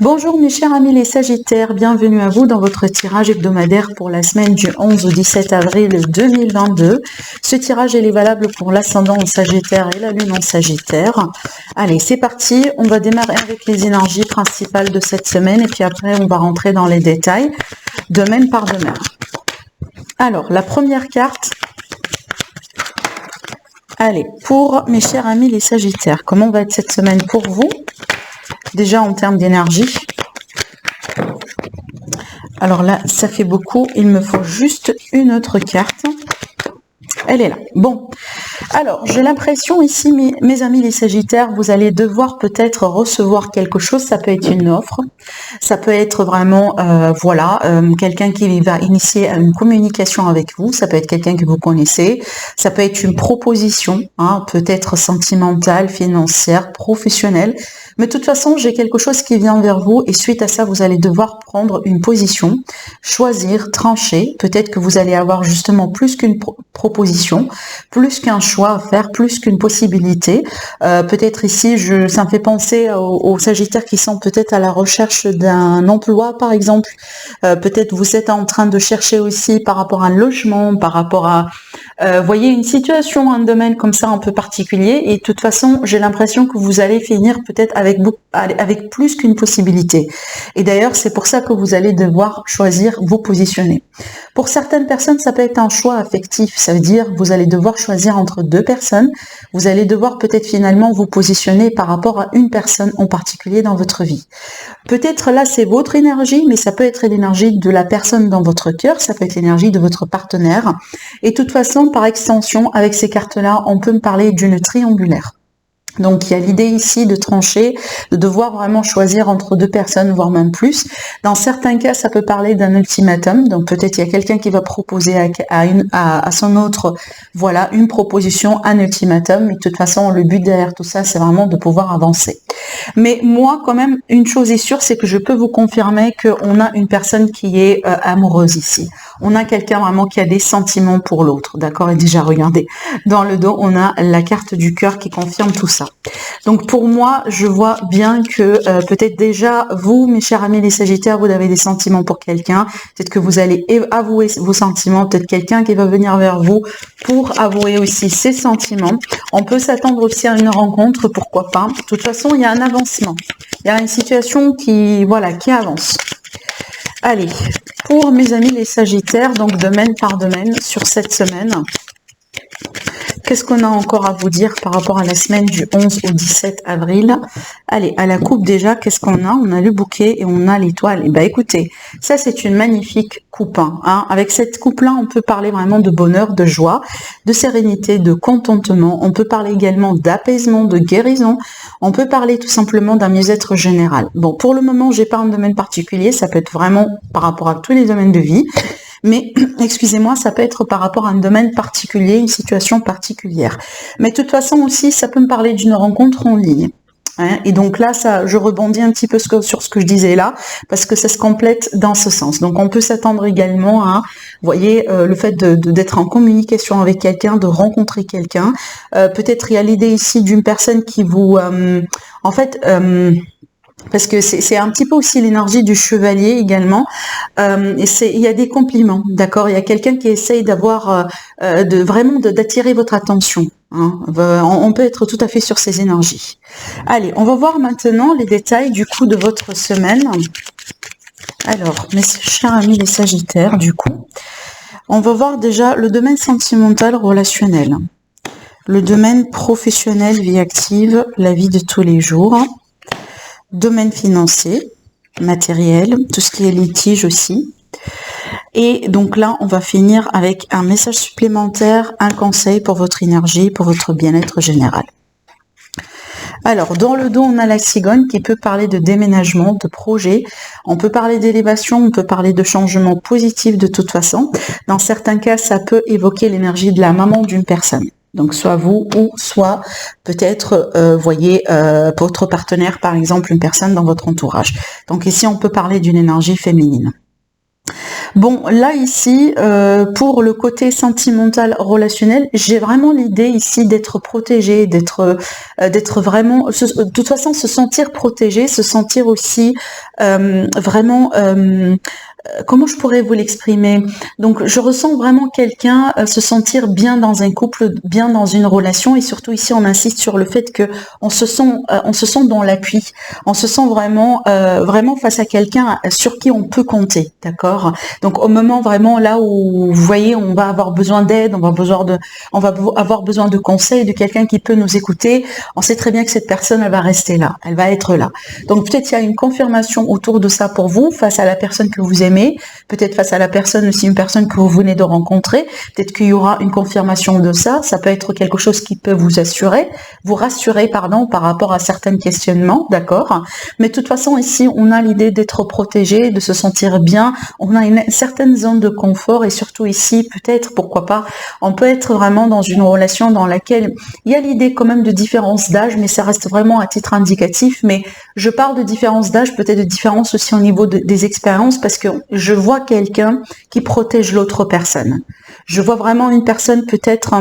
Bonjour mes chers amis les Sagittaires, bienvenue à vous dans votre tirage hebdomadaire pour la semaine du 11 au 17 avril 2022. Ce tirage est valable pour l'ascendant en Sagittaire et la lune en Sagittaire. Allez, c'est parti, on va démarrer avec les énergies principales de cette semaine et puis après on va rentrer dans les détails, domaine par domaine. Alors, la première carte, allez, pour mes chers amis les Sagittaires, comment va être cette semaine pour vous ? Déjà en termes d'énergie. Alors là, ça fait beaucoup. Il me faut juste une autre carte. Elle est là. Bon. Alors, j'ai l'impression ici, mes amis les Sagittaires, vous allez devoir peut-être recevoir quelque chose. Ça peut être une offre. Ça peut être vraiment, quelqu'un qui va initier une communication avec vous. Ça peut être quelqu'un que vous connaissez. Ça peut être une proposition, peut-être sentimentale, financière, professionnelle. Mais de toute façon, j'ai quelque chose qui vient vers vous et suite à ça, vous allez devoir prendre une position, choisir, trancher. Peut-être que vous allez avoir justement plus qu'une proposition, plus qu'un choix à faire, plus qu'une possibilité. Peut-être ici, ça me fait penser aux Sagittaires qui sont peut-être à la recherche d'un emploi, par exemple. Peut-être vous êtes en train de chercher aussi par rapport à un logement, par rapport à voyez une situation, un domaine comme ça un peu particulier et de toute façon j'ai l'impression que vous allez finir peut-être avec plus qu'une possibilité et d'ailleurs c'est pour ça que vous allez devoir choisir, vous positionner. Pour certaines personnes ça peut être un choix affectif, ça veut dire vous allez devoir choisir entre deux personnes, vous allez devoir peut-être finalement vous positionner par rapport à une personne en particulier dans votre vie. Peut-être là c'est votre énergie mais ça peut être l'énergie de la personne dans votre cœur, ça peut être l'énergie de votre partenaire et de toute façon par extension, avec ces cartes-là, on peut me parler d'une triangulaire. Donc, il y a l'idée ici de trancher, de devoir vraiment choisir entre deux personnes, voire même plus. Dans certains cas, ça peut parler d'un ultimatum. Donc, peut-être il y a quelqu'un qui va proposer à son autre, voilà, une proposition, un ultimatum. Mais de toute façon, le but derrière tout ça, c'est vraiment de pouvoir avancer. Mais moi, quand même, une chose est sûre, c'est que je peux vous confirmer qu'on a une personne qui est amoureuse ici. On a quelqu'un vraiment qui a des sentiments pour l'autre, d'accord? Et déjà, regardez, dans le dos, on a la carte du cœur qui confirme tout ça. Donc pour moi, je vois bien que peut-être déjà, vous, mes chers amis les Sagittaires, vous avez des sentiments pour quelqu'un. Peut-être que vous allez avouer vos sentiments. Peut-être quelqu'un qui va venir vers vous pour avouer aussi ses sentiments. On peut s'attendre aussi à une rencontre, pourquoi pas. De toute façon, il y a un avancement. Il y a une situation qui avance. Allez, pour mes amis les Sagittaires, donc domaine par domaine sur cette semaine, qu'est-ce qu'on a encore à vous dire par rapport à la semaine du 11 au 17 avril? Allez, à la coupe déjà, qu'est-ce qu'on a? On a le bouquet et on a l'étoile. Et ben écoutez, ça c'est une magnifique coupe. Avec cette coupe-là, on peut parler vraiment de bonheur, de joie, de sérénité, de contentement. On peut parler également d'apaisement, de guérison. On peut parler tout simplement d'un mieux-être général. Bon, pour le moment, j'ai pas un domaine particulier. Ça peut être vraiment par rapport à tous les domaines de vie. Mais, excusez-moi, ça peut être par rapport à un domaine particulier, une situation particulière. Mais de toute façon aussi, ça peut me parler d'une rencontre en ligne. Et donc là, je rebondis un petit peu sur ce que je disais là, parce que ça se complète dans ce sens. Donc on peut s'attendre également à, vous voyez, le fait d'être en communication avec quelqu'un, de rencontrer quelqu'un. Peut-être il y a l'idée ici d'une personne qui vous... parce que c'est un petit peu aussi l'énergie du chevalier également, et il y a des compliments, d'accord, il y a quelqu'un qui essaye d'avoir d'attirer votre attention, on peut être tout à fait sur ces énergies. Allez, on va voir maintenant les détails du coup de votre semaine. Alors, mes chers amis les Sagittaires, du coup, on va voir déjà le domaine sentimental relationnel, le domaine professionnel, vie active, la vie de tous les jours, domaine financier, matériel, tout ce qui est litige aussi. Et donc là, on va finir avec un message supplémentaire, un conseil pour votre énergie, pour votre bien-être général. Alors, dans le dos, on a la cigogne qui peut parler de déménagement, de projet. On peut parler d'élévation, on peut parler de changement positif de toute façon. Dans certains cas, ça peut évoquer l'énergie de la maman d'une personne. Donc soit vous ou soit peut-être, votre partenaire, par exemple, une personne dans votre entourage. Donc ici, on peut parler d'une énergie féminine. Bon, là ici, pour le côté sentimental relationnel, j'ai vraiment l'idée ici d'être protégé, d'être vraiment, de toute façon, se sentir protégé, se sentir aussi vraiment comment je pourrais vous l'exprimer? Donc, je ressens vraiment quelqu'un se sentir bien dans un couple, bien dans une relation, et surtout ici, on insiste sur le fait que on se sent dans l'appui, on se sent vraiment face à quelqu'un sur qui on peut compter, d'accord? Donc, au moment vraiment là où vous voyez, on va avoir besoin d'aide, on va avoir besoin de conseils, de quelqu'un qui peut nous écouter. On sait très bien que cette personne, elle va rester là, elle va être là. Donc, peut-être il y a une confirmation autour de ça pour vous, face à la personne que vous aimez. Peut-être face à la personne aussi, une personne que vous venez de rencontrer, peut-être qu'il y aura une confirmation de ça, ça peut être quelque chose qui peut vous rassurer, pardon, par rapport à certains questionnements, d'accord? Mais de toute façon, ici, on a l'idée d'être protégé, de se sentir bien, on a une certaine zone de confort, et surtout ici, peut-être, pourquoi pas, on peut être vraiment dans une relation dans laquelle il y a l'idée quand même de différence d'âge, mais ça reste vraiment à titre indicatif, mais je parle de différence d'âge, peut-être de différence aussi au niveau des expériences, parce que je vois quelqu'un qui protège l'autre personne. Je vois vraiment une personne peut-être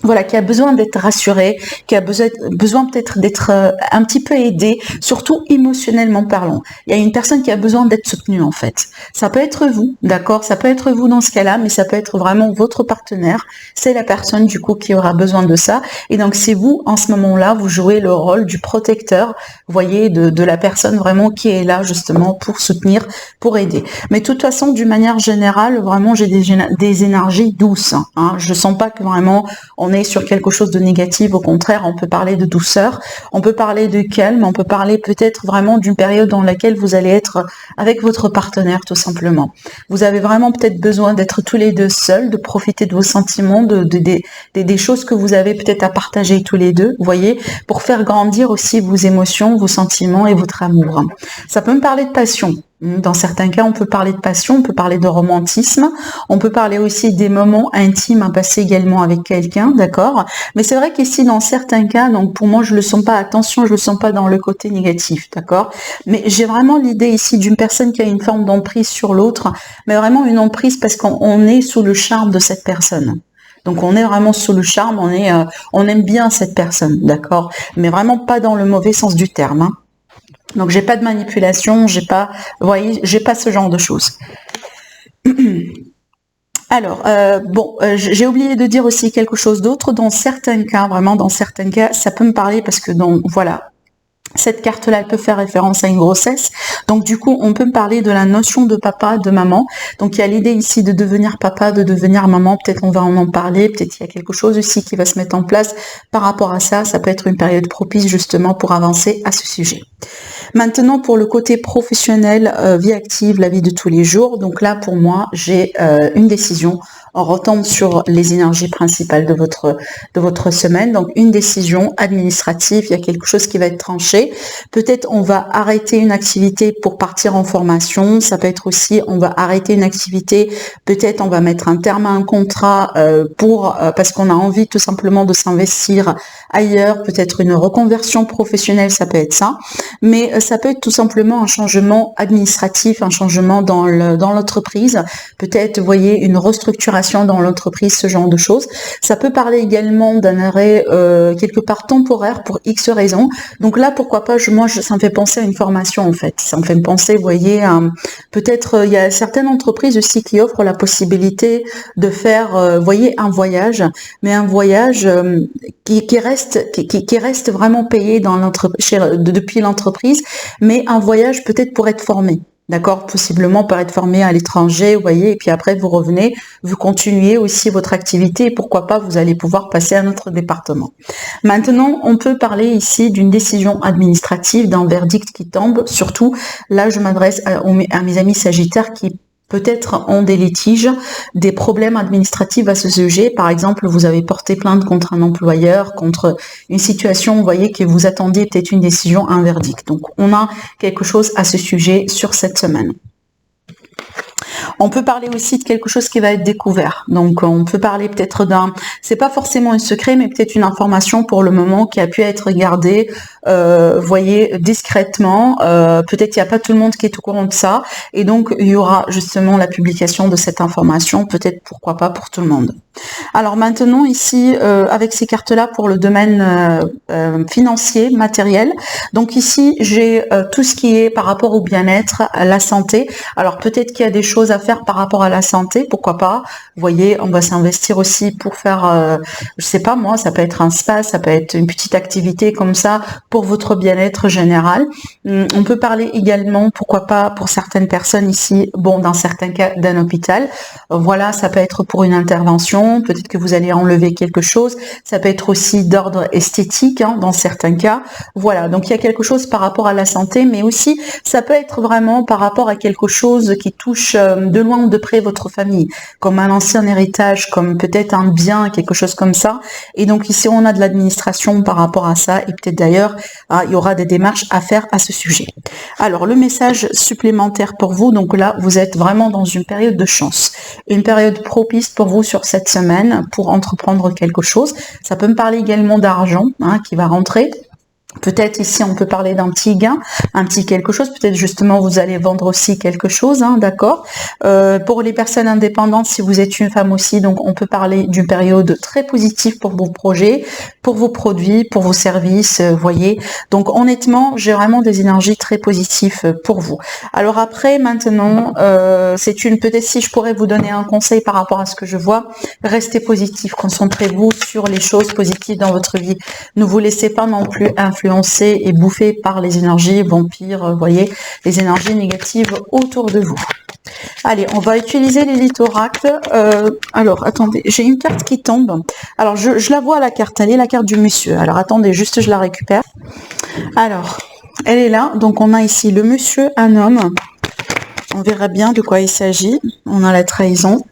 voilà, qui a besoin d'être rassurée, qui a besoin peut-être d'être un petit peu aidée, surtout émotionnellement parlant. Il y a une personne qui a besoin d'être soutenue en fait. Ça peut être vous, d'accord? Ça peut être vous dans ce cas-là, mais ça peut être vraiment votre partenaire. C'est la personne du coup qui aura besoin de ça. Et donc c'est vous, en ce moment-là, vous jouez le rôle du protecteur, vous voyez, de la personne vraiment qui est là justement pour soutenir, pour aider. Mais de toute façon, d'une manière générale, vraiment j'ai des énergies douces. Hein. Je sens pas que vraiment on est sur quelque chose de négatif, au contraire, on peut parler de douceur, on peut parler de calme, on peut parler peut-être vraiment d'une période dans laquelle vous allez être avec votre partenaire tout simplement. Vous avez vraiment peut-être besoin d'être tous les deux seuls, de profiter de vos sentiments, des choses que vous avez peut-être à partager tous les deux, vous voyez, pour faire grandir aussi vos émotions, vos sentiments et votre amour. Ça peut me parler de passion. Dans certains cas, on peut parler de passion, on peut parler de romantisme, on peut parler aussi des moments intimes à passer également avec quelqu'un, d'accord? Mais c'est vrai qu'ici, dans certains cas, donc pour moi, je le sens pas, attention, je le sens pas dans le côté négatif, d'accord? Mais j'ai vraiment l'idée ici d'une personne qui a une forme d'emprise sur l'autre, mais vraiment une emprise parce qu'on est sous le charme de cette personne. Donc on est vraiment sous le charme, on aime bien cette personne, d'accord? Mais vraiment pas dans le mauvais sens du terme, hein. Donc j'ai pas de manipulation, j'ai pas, vous voyez, j'ai pas ce genre de choses. Alors, j'ai oublié de dire aussi quelque chose d'autre. Dans certains cas, vraiment dans certains cas, ça peut me parler parce que voilà. Cette carte-là, elle peut faire référence à une grossesse. Donc, du coup, on peut me parler de la notion de papa, de maman. Donc, il y a l'idée ici de devenir papa, de devenir maman. Peut-être on va en parler. Peut-être il y a quelque chose aussi qui va se mettre en place par rapport à ça. Ça peut être une période propice justement pour avancer à ce sujet. Maintenant, pour le côté professionnel, vie active, la vie de tous les jours. Donc là, pour moi, j'ai une décision. On retombe sur les énergies principales de votre semaine. Donc, une décision administrative, il y a quelque chose qui va être tranché. Peut-être on va arrêter une activité pour partir en formation. Ça peut être aussi, on va arrêter une activité. Peut-être on va mettre un terme à un contrat parce qu'on a envie tout simplement de s'investir ailleurs. Peut-être une reconversion professionnelle, ça peut être ça. Mais ça peut être tout simplement un changement administratif, un changement dans l'entreprise. Peut-être, vous voyez, une restructuration dans l'entreprise, ce genre de choses. Ça peut parler également d'un arrêt quelque part temporaire pour X raisons. Donc là, pourquoi pas, ça me fait penser à une formation en fait. Ça me fait penser, vous voyez, peut-être il y a certaines entreprises aussi qui offrent la possibilité de faire, vous voyez, un voyage, mais un voyage qui reste vraiment payé depuis l'entreprise, mais un voyage peut-être pour être formé. D'accord, possiblement pour être formé à l'étranger, vous voyez, et puis après vous revenez, vous continuez aussi votre activité et pourquoi pas vous allez pouvoir passer à un autre département. Maintenant, on peut parler ici d'une décision administrative, d'un verdict qui tombe. Surtout, là je m'adresse à mes amis sagittaires qui peut-être ont des litiges, des problèmes administratifs à ce sujet. Par exemple, vous avez porté plainte contre un employeur, contre une situation, vous voyez, que vous attendiez peut-être une décision, un verdict. Donc, on a quelque chose à ce sujet sur cette semaine. On peut parler aussi de quelque chose qui va être découvert. Donc, on peut parler peut-être c'est pas forcément un secret, mais peut-être une information pour le moment qui a pu être gardée, voyez, discrètement. Peut-être il n'y a pas tout le monde qui est au courant de ça. Et donc, il y aura justement la publication de cette information, peut-être pourquoi pas pour tout le monde. Alors maintenant ici, avec ces cartes-là pour le domaine financier, matériel. Donc ici, j'ai tout ce qui est par rapport au bien-être, à la santé. Alors peut-être qu'il y a des choses à faire par rapport à la santé, pourquoi pas. Vous voyez, on va s'investir aussi pour faire, je sais pas moi, ça peut être un spa, ça peut être une petite activité comme ça pour votre bien-être général. On peut parler également, pourquoi pas, pour certaines personnes ici, bon, dans certains cas, d'un hôpital. Voilà, ça peut être pour une intervention, peut-être que vous allez enlever quelque chose. Ça peut être aussi d'ordre esthétique, hein, dans certains cas. Voilà, donc il y a quelque chose par rapport à la santé, mais aussi, ça peut être vraiment par rapport à quelque chose qui touche de loin ou de près votre famille, comme un ancien héritage, comme peut-être un bien, quelque chose comme ça. Et donc ici, on a de l'administration par rapport à ça, et peut-être d'ailleurs, il y aura des démarches à faire à ce sujet. Alors, le message supplémentaire pour vous, donc là, vous êtes vraiment dans une période de chance, une période propice pour vous sur cette semaine pour entreprendre quelque chose. Ça peut me parler également d'argent, hein, qui va rentrer. Peut-être ici on peut parler d'un petit gain, un petit quelque chose, peut-être justement vous allez vendre aussi quelque chose, hein, d'accord. Pour les personnes indépendantes, si vous êtes une femme aussi, donc on peut parler d'une période très positive pour vos projets, pour vos produits, pour vos services, voyez. Donc honnêtement, j'ai vraiment des énergies très positives pour vous. Alors après, maintenant, peut-être si je pourrais vous donner un conseil par rapport à ce que je vois, restez positif, concentrez-vous sur les choses positives dans votre vie. Ne vous laissez pas non plus influencer et bouffé par les énergies vampires, voyez, les énergies négatives autour de vous. Allez, on va utiliser les lithoracle. Alors, attendez, j'ai une carte qui tombe. Alors, je la vois la carte, elle est la carte du monsieur. Alors, attendez, juste je la récupère. Alors, elle est là. Donc, on a ici le monsieur, un homme. On verra bien de quoi il s'agit. On a la trahison.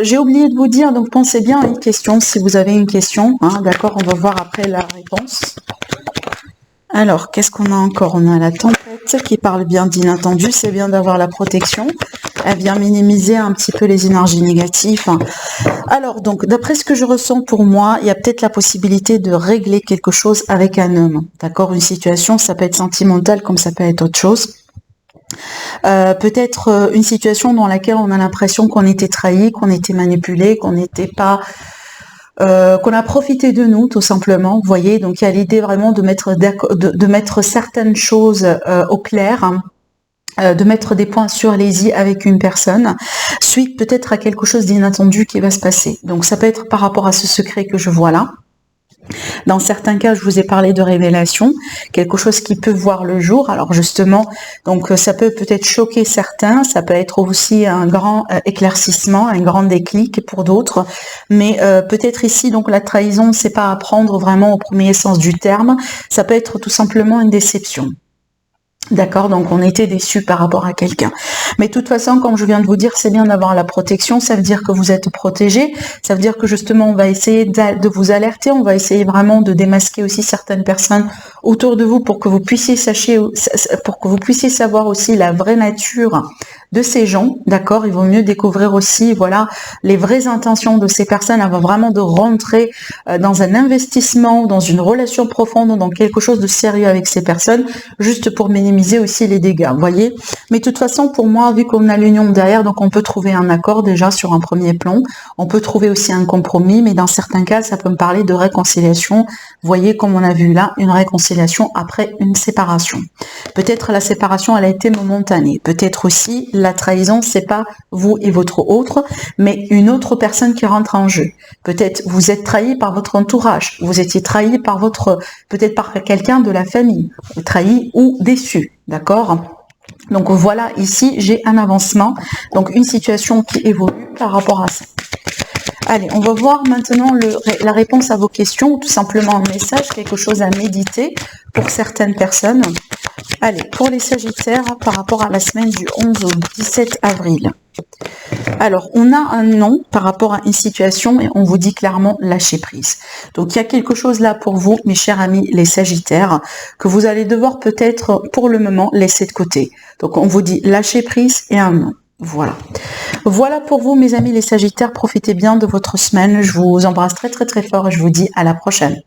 J'ai oublié de vous dire, donc pensez bien à une question, si vous avez une question, hein, d'accord, on va voir après la réponse. Alors, qu'est-ce qu'on a encore? On a la tempête qui parle bien d'inattendu, c'est bien d'avoir la protection, elle vient minimiser un petit peu les énergies négatives. Alors, donc, d'après ce que je ressens pour moi, il y a peut-être la possibilité de régler quelque chose avec un homme, d'accord, une situation, ça peut être sentimental comme ça peut être autre chose. Peut-être une situation dans laquelle on a l'impression qu'on était trahi, qu'on était manipulé, qu'on n'était pas, qu'on a profité de nous tout simplement. Vous voyez, donc il y a l'idée vraiment de mettre certaines choses au clair. De mettre des points sur les i avec une personne, suite peut-être à quelque chose d'inattendu qui va se passer. Donc ça peut être par rapport à ce secret que je vois là. Dans certains cas, je vous ai parlé de révélation, quelque chose qui peut voir le jour. Alors justement, donc ça peut peut-être choquer certains, ça peut être aussi un grand éclaircissement, un grand déclic pour d'autres. Mais peut-être ici, donc la trahison, c'est pas à prendre vraiment au premier sens du terme. Ça peut être tout simplement une déception. D'accord, donc on était déçus par rapport à quelqu'un. Mais de toute façon, comme je viens de vous dire, c'est bien d'avoir la protection, ça veut dire que vous êtes protégé, ça veut dire que justement on va essayer de vous alerter, on va essayer vraiment de démasquer aussi certaines personnes autour de vous pour que vous puissiez savoir aussi la vraie nature de ces gens, d'accord. Il vaut mieux découvrir aussi, voilà, les vraies intentions de ces personnes avant vraiment de rentrer dans un investissement, dans une relation profonde, dans quelque chose de sérieux avec ces personnes, juste pour minimiser aussi les dégâts, vous voyez. Mais de toute façon, pour moi, vu qu'on a l'union derrière, donc on peut trouver un accord déjà sur un premier plan, on peut trouver aussi un compromis, mais dans certains cas, ça peut me parler de réconciliation. Vous voyez, comme on a vu là, une réconciliation après une séparation. Peut-être la séparation, elle a été momentanée. Peut-être aussi, la trahison, c'est pas vous et votre autre, mais une autre personne qui rentre en jeu. Peut-être vous êtes trahi par votre entourage, vous étiez trahi par peut-être par quelqu'un de la famille, trahi ou déçu, d'accord? Donc voilà, ici, j'ai un avancement, donc une situation qui évolue par rapport à ça. Allez, on va voir maintenant la réponse à vos questions, ou tout simplement un message, quelque chose à méditer pour certaines personnes. Allez, pour les Sagittaires, par rapport à la semaine du 11 au 17 avril. Alors, on a un non par rapport à une situation et on vous dit clairement lâcher prise. Donc, il y a quelque chose là pour vous, mes chers amis, les Sagittaires, que vous allez devoir peut-être pour le moment laisser de côté. Donc, on vous dit lâcher prise et un non. Voilà. Voilà pour vous, mes amis les Sagittaires. Profitez bien de votre semaine. Je vous embrasse très très très fort et je vous dis à la prochaine.